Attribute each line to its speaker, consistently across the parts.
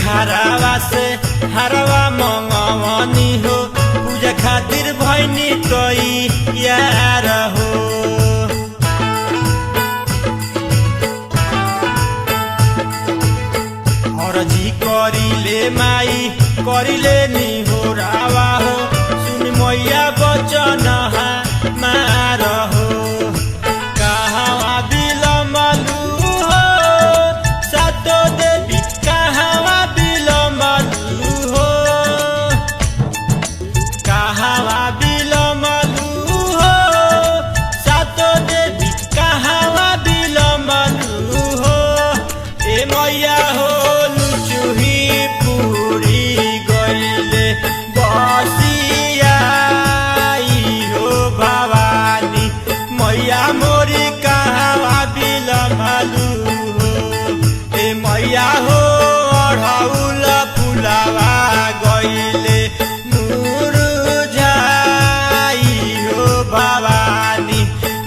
Speaker 1: घरावा से हरवा मंगवनी हो पूजा खातिर भैनी कई यार हो। जी करिले माई करिले नी हो रावा हो सुन मैया बचन मार हो। कहवा बिलमलू हो सातो देवी कहवा बिलमलू हो। कहवा बिलमलू हो सातो देवी कहवा बिलमलू हो। ए मैया हो मोरी कहवा बिलमलू हो। ए मैया हो अढ़ौल फुलावा गइले मुरझाई हो भवानी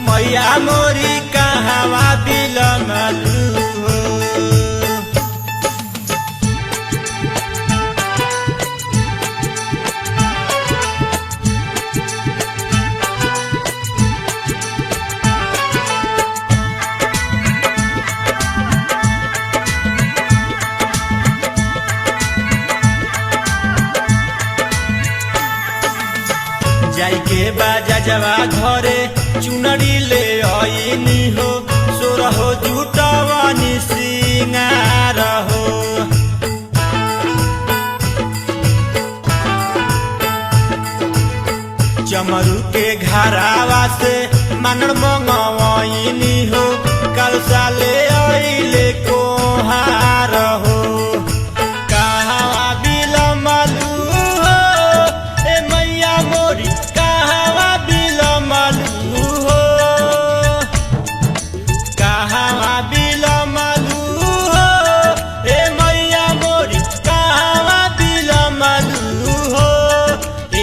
Speaker 1: मैया मोरी कहवा बिलमलू हो। जाई के बाजा जवा घरे चुनरी ले आईनी हो सोर हो जुटवानी सिंगार हो। चमरू के घरावा से मानर मंगवाईनी हो कल साले आइले कोहार हो। कहवा बिलमलू हो ए मैया मोरी कहवा बिलमलू हो। कहवा बिलमलू हो ए मैया मोरी कहवा बिलमलू हो।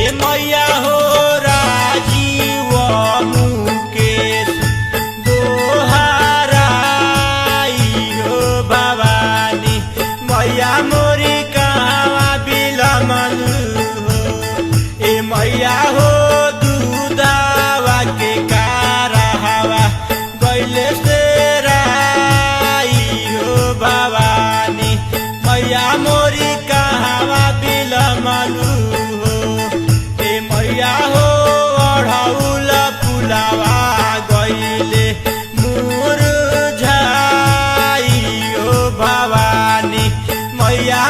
Speaker 1: ए मैया हो राजीव मुकेश दोहराई हो भवानी मैया मोरी कहवा बिलमलू हो। ए मैया हो दूधावा के कारहवा गइले से राई हो भवानी मैया मोरी कहवा बिलमलू हो। ए मैया हो अढ़ौल फुलावा गइले मुरझाई हो भवानी मैया